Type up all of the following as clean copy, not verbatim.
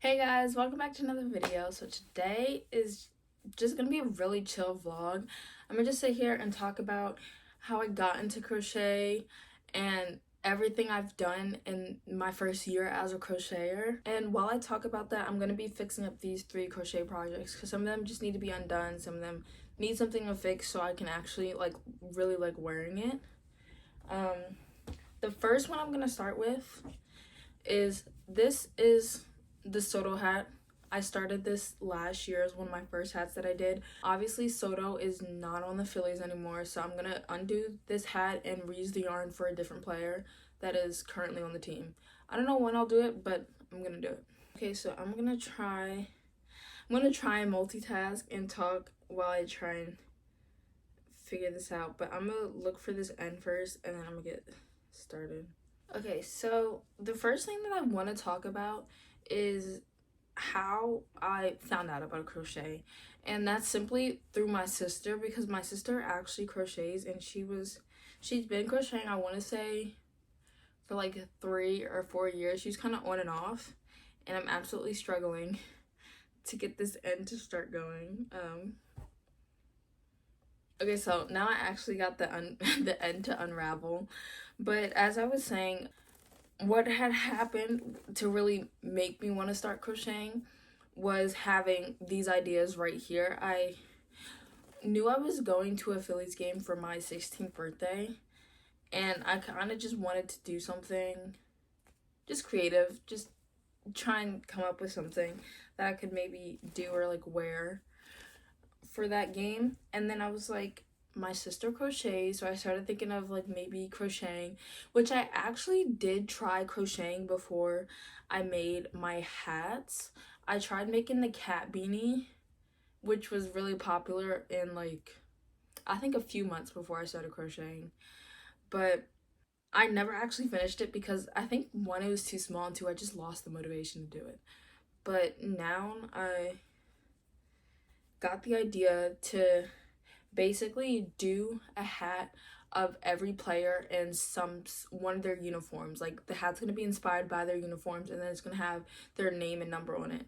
Hey guys, welcome back to another video. So today is just gonna be a really chill vlog. I'm gonna just sit here and talk about how I got into crochet and everything I've done in my first year as a crocheter. And while I talk about that, I'm gonna be fixing up these 3 crochet projects because some of them just need to be undone, some of them need something to fix so I can actually really like wearing it. The first one I'm gonna start with is the Soto hat. I started this last year as one of my first hats that I did. Obviously, Soto is not on the Phillies anymore, so I'm gonna undo this hat and reuse the yarn for a different player that is currently on the team. I don't know when I'll do it, but I'm gonna do it. Okay, so I'm gonna try and multitask and talk while I try and figure this out, but I'm gonna look for this end first and then I'm gonna get started. Okay, so the first thing that I want to talk about is how I found out about crochet, and that's simply through my sister, because my sister actually crochets and she's been crocheting, I want to say, for like 3 or 4 years. She's kind of on and off, and I'm absolutely struggling to get this end to start going. Okay, so now I actually got the the end to unravel, but as I was saying, what had happened to really make me want to start crocheting was having these ideas right here. I knew I was going to a Phillies game for my 16th birthday, and I kind of just wanted to do something just creative, just try and come up with something that I could maybe do or like wear for that game. And then I was like, my sister crochets, so I started thinking of like maybe crocheting, which I actually did try crocheting before I made my hats. I tried making the cat beanie, which was really popular in like I think a few months before I started crocheting, but I never actually finished it because I think one, it was too small, and two, I just lost the motivation to do it. But now I got the idea to basically do a hat of every player in one of their uniforms. Like the hat's gonna be inspired by their uniforms, and then it's gonna have their name and number on it.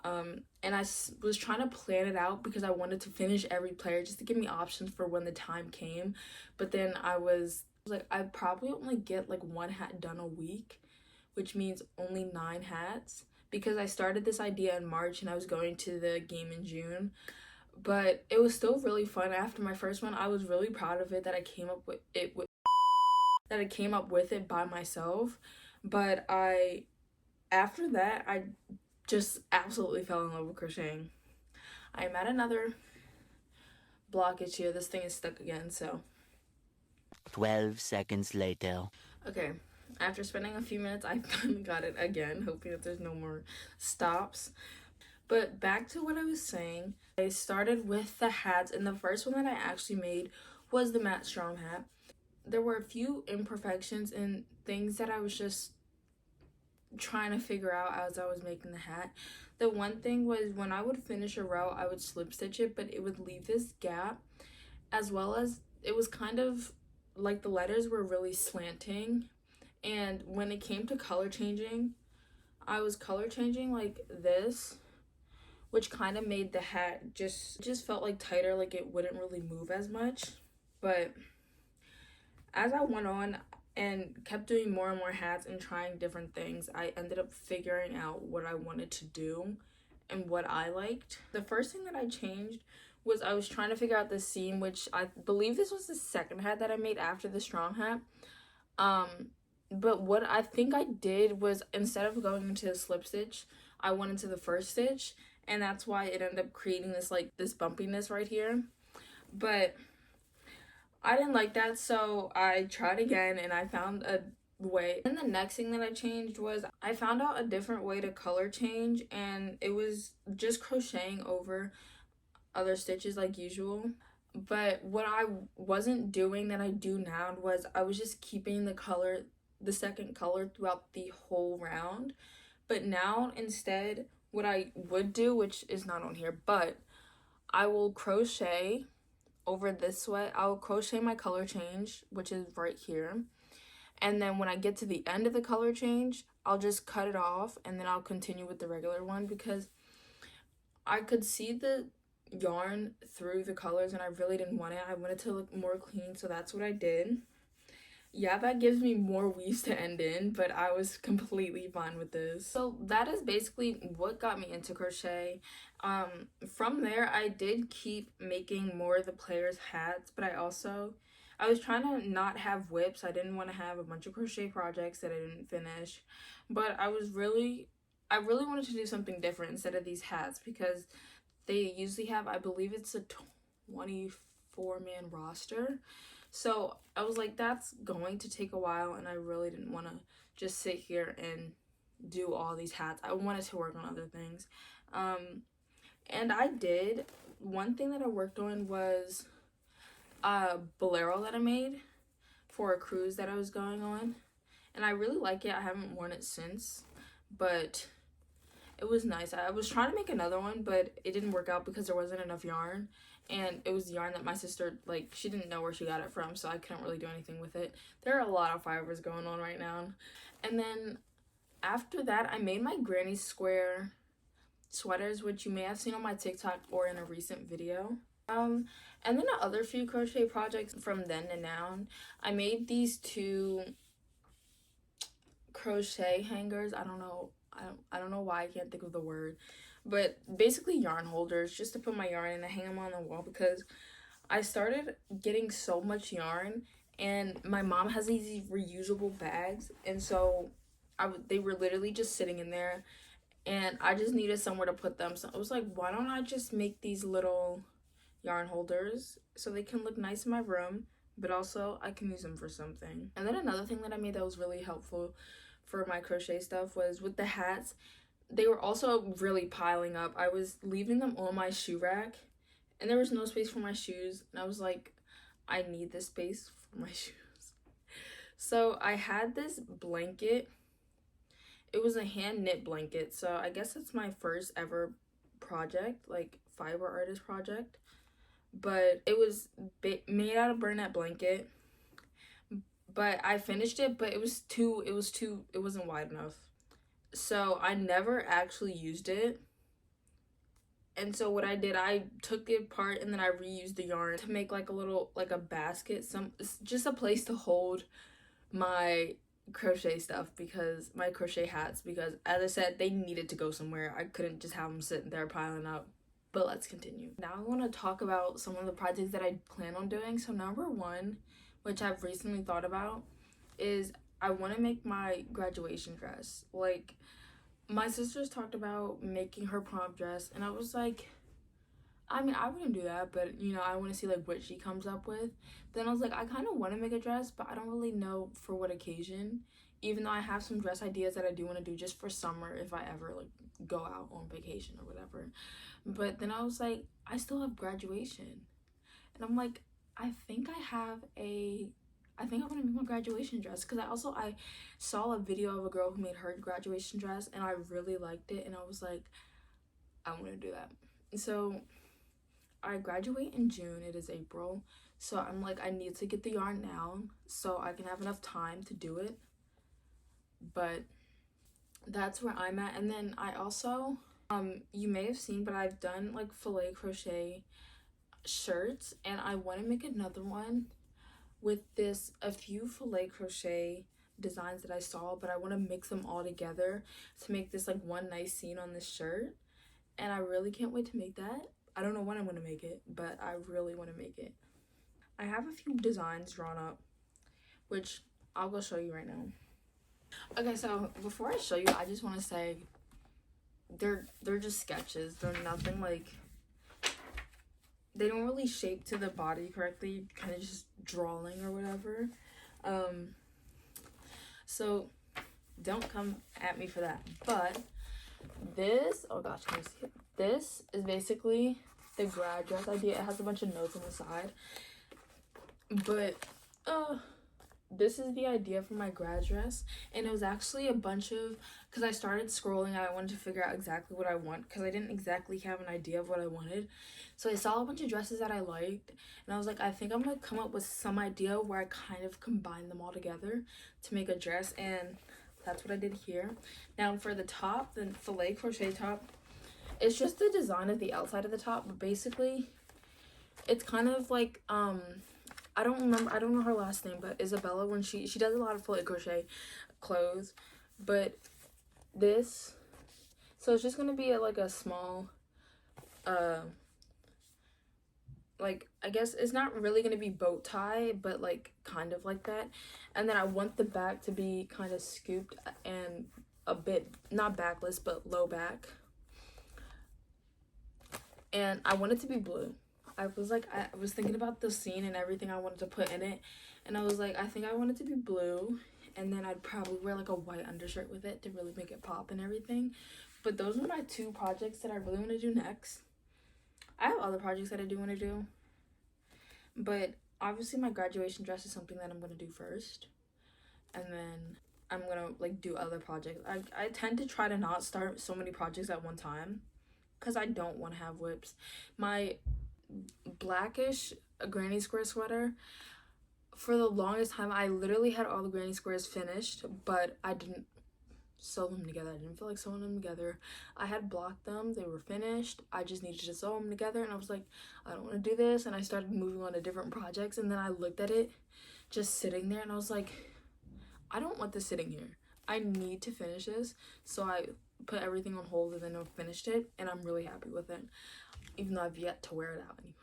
And I was trying to plan it out because I wanted to finish every player just to give me options for when the time came. But then I was like, I probably only get like one hat done a week, which means only 9 hats, because I started this idea in March and I was going to the game in June. But it was still really fun. After my first one, I was really proud of it that I came up with it by myself. But after that, I just absolutely fell in love with crocheting. I'm at another blockage here. This thing is stuck again, so 12 seconds later. okay. After spending a few minutes, I finally got it again, hoping that there's no more stops. But back to what I was saying, I started with the hats, and the first one that I actually made was the Matte Strom hat. There were a few imperfections and things that I was just trying to figure out as I was making the hat. The one thing was, when I would finish a row, I would slip stitch it, but it would leave this gap, as well as it was kind of like the letters were really slanting. And when it came to color changing, I was color changing like this, which kind of made the hat just felt like tighter, like it wouldn't really move as much. But as I went on and kept doing more and more hats and trying different things, I ended up figuring out what I wanted to do and what I liked. The first thing that I changed was I was trying to figure out the seam, which I believe this was the second hat that I made after the strong hat. But what I think I did was, instead of going into the slip stitch, I went into the first stitch, and that's why it ended up creating this this bumpiness right here. But I didn't like that, so I tried again and I found a way. And the next thing that I changed was I found out a different way to color change, and it was just crocheting over other stitches like usual. But what I wasn't doing that I do now was I was just keeping the second color throughout the whole round. But now instead, what I would do, which is not on here, but I will crochet over this way. I'll crochet my color change, which is right here, And then when I get to the end of the color change, I'll just cut it off and then I'll continue with the regular one, because I could see the yarn through the colors and I really didn't want it. I wanted to look more clean, so that's what I did. Yeah, that gives me more weaves to end in, but I was completely fine with this. So that is basically what got me into crochet. From there, I did keep making more of the players' hats, but I was trying to not have whips. I didn't want to have a bunch of crochet projects that I didn't finish, but I really wanted to do something different instead of these hats, because they usually have, I believe it's a 24-man roster. So I was like, that's going to take a while, and I really didn't want to just sit here and do all these hats. I wanted to work on other things. And I did. One thing that I worked on was a bolero that I made for a cruise that I was going on. And I really like it. I haven't worn it since, but it was nice. I was trying to make another one, but it didn't work out because there wasn't enough yarn. And it was yarn that my sister, like, she didn't know where she got it from, so I couldn't really do anything with it. There are a lot of fibers going on right now. And then after that, I made my granny square sweaters, which you may have seen on my TikTok or in a recent video. And then the other few crochet projects from then to now, I made these 2 crochet hangers. I don't know why I can't think of the word, but basically yarn holders, just to put my yarn in and hang them on the wall, because I started getting so much yarn, and my mom has these reusable bags, and so they were literally just sitting in there, and I just needed somewhere to put them. So I was like, why don't I just make these little yarn holders so they can look nice in my room, but also I can use them for something. And then another thing that I made that was really helpful for my crochet stuff was with the hats. They were also really piling up. I was leaving them on my shoe rack, and there was no space for my shoes, and I was like, I need this space for my shoes. So I had this blanket. It was a hand knit blanket, so I guess it's my first ever project, like fiber artist project, but it was made out of burnette blanket. But I finished it, but it wasn't wide enough. So I never actually used it. And so what I did, I took it apart and then I reused the yarn to make like a little, like a basket, just a place to hold my crochet stuff, because my crochet hats, because as I said, they needed to go somewhere. I couldn't just have them sitting there piling up. But let's continue. Now I want to talk about some of the projects that I plan on doing. So number 1, which I've recently thought about, is I want to make my graduation dress. Like, my sisters talked about making her prom dress, and I was like, I mean, I wouldn't do that, but, you know, I want to see, like, what she comes up with. Then I was like, I kind of want to make a dress, but I don't really know for what occasion, even though I have some dress ideas that I do want to do just for summer if I ever, like, go out on vacation or whatever. But then I was like, I still have graduation. And I'm like, I think I want to make my graduation dress, because I saw a video of a girl who made her graduation dress, and I really liked it, and I was like, I want to do that. So I graduate in June. It is April, so I'm like, I need to get the yarn now so I can have enough time to do it. But that's where I'm at. And then I also, you may have seen, but I've done like filet crochet shirts, and I want to make another one with a few filet crochet designs that I saw, but I want to mix them all together to make this like one nice scene on this shirt. And I really can't wait to make that. I don't know when I'm going to make it, but I really want to make it. I have a few designs drawn up, which I'll go show you right now. Okay, so before I show you, I just want to say they're just sketches. They're nothing like, they don't really shape to the body correctly, kind of just drawing or whatever. So don't come at me for that. But this, oh gosh, can you see it? This is basically the grad dress idea. It has a bunch of notes on the side. But this is the idea for my grad dress, and it was actually a bunch of, because I started scrolling and I wanted to figure out exactly what I want, because I didn't exactly have an idea of what I wanted. So I saw a bunch of dresses that I liked, and I was like, I think I'm gonna come up with some idea where I kind of combine them all together to make a dress, and that's what I did here. Now for the top, the filet crochet top, it's just the design of the outside of the top, but basically it's kind of like I don't know her last name, but Isabella, when she does a lot of filet crochet clothes. But this, so it's just gonna be like a small like, I guess it's not really gonna be bow tie, but like kind of like that. And then I want the back to be kind of scooped and a bit not backless but low back, and I want it to be blue. I was thinking about the scene and everything I wanted to put in it, and I was like, I think I want it to be blue, and then I'd probably wear like a white undershirt with it to really make it pop and everything. But those are my two projects that I really want to do next. I have other projects that I do want to do, but obviously my graduation dress is something that I'm going to do first, and then I'm going to like do other projects. I tend to try to not start so many projects at one time because I don't want to have whips. My blackish granny square sweater, for the longest time I literally had all the granny squares finished, but I didn't sew them together. I didn't feel like sewing them together. I had blocked them, they were finished, I just needed to sew them together, and I was like, I don't want to do this, and I started moving on to different projects, and then I looked at it just sitting there and I was like, I don't want this sitting here, I need to finish this. So I put everything on hold and then I finished it, and I'm really happy with it, even though I've yet to wear it out anywhere.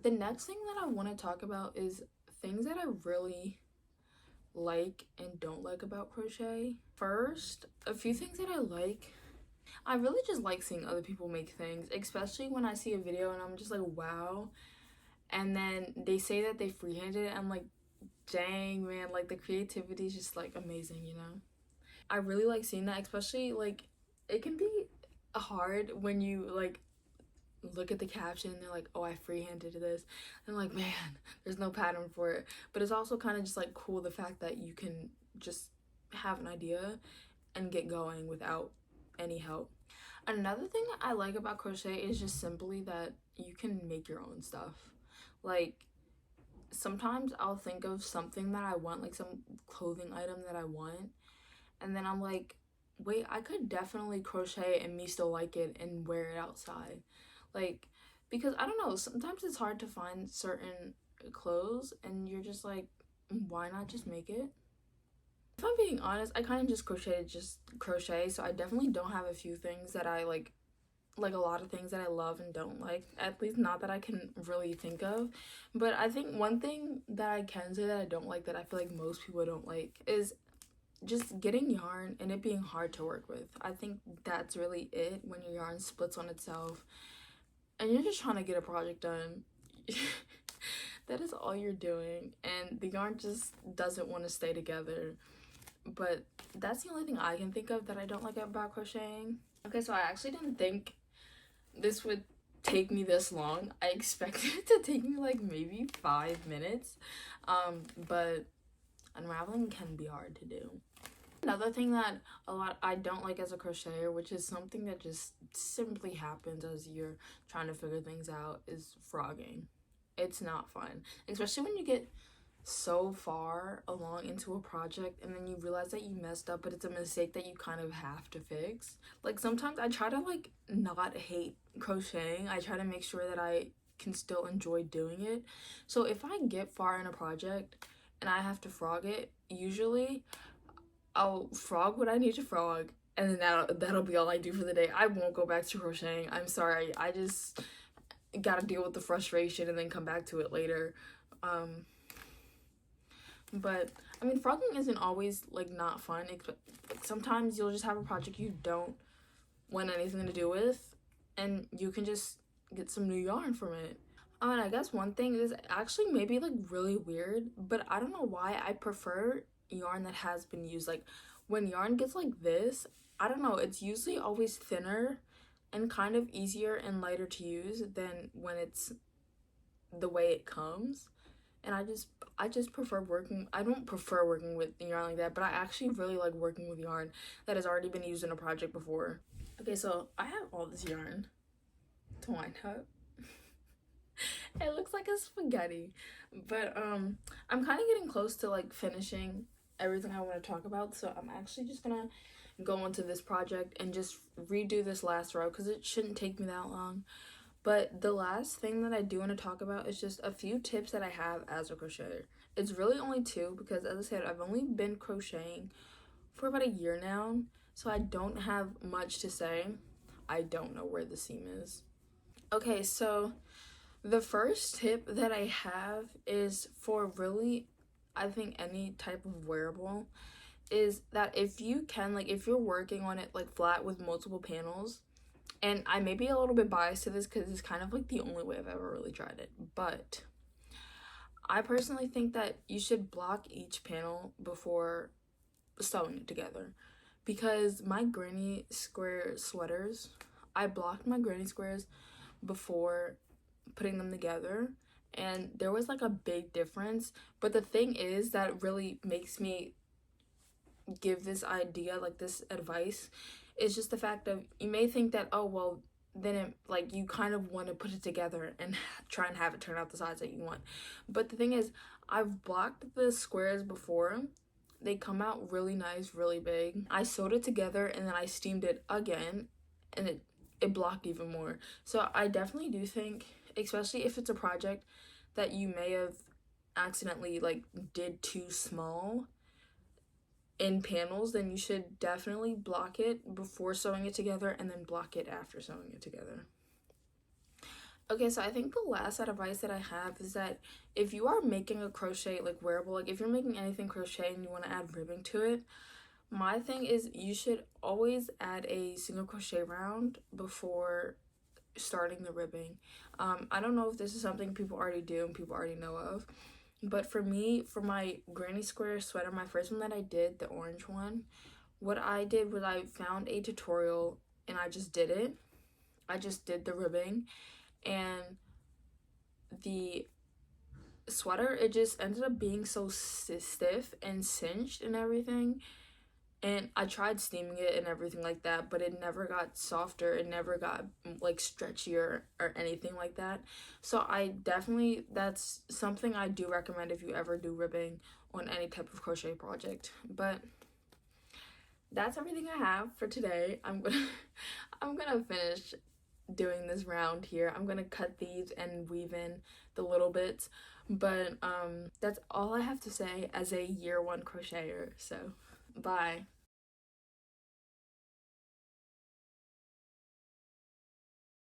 The next thing that I want to talk about is things that I really like and don't like about crochet. First, a few things that I like. I really just like seeing other people make things, especially when I see a video and I'm just like, wow. And then they say that they freehanded it. I'm like, dang, man, like the creativity is just like amazing, you know? I really like seeing that, especially like it can be hard when you like look at the caption and they're like, oh, I freehanded this, and I'm like, man, there's no pattern for it. But it's also kind of just like cool, the fact that you can just have an idea and get going without any help. Another thing I like about crochet is just simply that you can make your own stuff. Like sometimes I'll think of something that I want, like some clothing item that I want, and then I'm like, wait, I could definitely crochet and me still like it and wear it outside. Like, because I don't know, sometimes it's hard to find certain clothes and you're just like, why not just make it? If I'm being honest, I kind of just crochet, so I definitely don't have a few things that I like a lot of things that I love and don't like, at least not that I can really think of. But I think one thing that I can say that I don't like, that I feel like most people don't like, is just getting yarn and it being hard to work with. I think that's really it, when your yarn splits on itself and you're just trying to get a project done. That is all you're doing, and the yarn just doesn't want to stay together. But that's the only thing I can think of that I don't like about crocheting. Okay, so I actually didn't think this would take me this long. I expected it to take me like maybe 5 minutes, but unraveling can be hard to do. Another thing that I don't like as a crocheter, which is something that just simply happens as you're trying to figure things out, is frogging. It's not fun, especially when you get so far along into a project and then you realize that you messed up, but it's a mistake that you kind of have to fix. Like sometimes I try to like not hate crocheting. I try to make sure that I can still enjoy doing it. So if I get far in a project and I have to frog it, usually I'll frog what I need to frog, and then that'll be all I do for the day. I won't go back to crocheting. I'm sorry. I just gotta deal with the frustration and then come back to it later. But I mean, frogging isn't always like not fun. Sometimes you'll just have a project you don't want anything to do with, and you can just get some new yarn from it. And I guess one thing is actually maybe like really weird, but I don't know why I prefer yarn that has been used. Like when yarn gets like this, I don't know, it's usually always thinner and kind of easier and lighter to use than when it's the way it comes. and I just prefer working. I don't prefer working with yarn like that, but I actually really like working with yarn that has already been used in a project before. Okay, so I have all this yarn to wind up. It looks like a spaghetti, but I'm kind of getting close to like finishing everything I want to talk about, so I'm actually just gonna go into this project and just redo this last row because it shouldn't take me that long. But the last thing that I do want to talk about is just a few tips that I have as a crocheter. It's really only two because, as I said, I've only been crocheting for about a year now, so I don't have much to say. I don't know where the seam is. Okay, so the first tip that I have is for really, I think, any type of wearable, is that if you can, like, if you're working on it like flat with multiple panels, and I may be a little bit biased to this because it's kind of like the only way I've ever really tried it, but I personally think that you should block each panel before sewing it together, because my granny square sweaters, I blocked my granny squares before putting them together, and there was like a big difference. But the thing is that really makes me give this idea, like this advice, is just the fact of, you may think that, oh well, then it, like, you kind of want to put it together and try and have it turn out the size that you want. But the thing is, I've blocked the squares before. They come out really nice, really big. I sewed it together and then I steamed it again, and it blocked even more. So I definitely do think, especially if it's a project that you may have accidentally like did too small in panels, then you should definitely block it before sewing it together and then block it after sewing it together. Okay, so I think the last advice that I have is that if you are making a crochet like wearable, like if you're making anything crochet and you want to add ribbing to it, my thing is you should always add a single crochet round before starting the ribbing. I don't know if this is something people already do and people already know of, but for me, for my granny square sweater, my first one that I did, the orange one, what I did was I found a tutorial and I just did it. I just did the ribbing, and the sweater, it just ended up being so stiff and cinched and everything. And I tried steaming it and everything like that, but it never got softer. It never got like stretchier or anything like that. So I definitely, that's something I do recommend if you ever do ribbing on any type of crochet project. But that's everything I have for today. I'm gonna finish doing this round here. I'm gonna cut these and weave in the little bits. But that's all I have to say as a year one crocheter. So bye.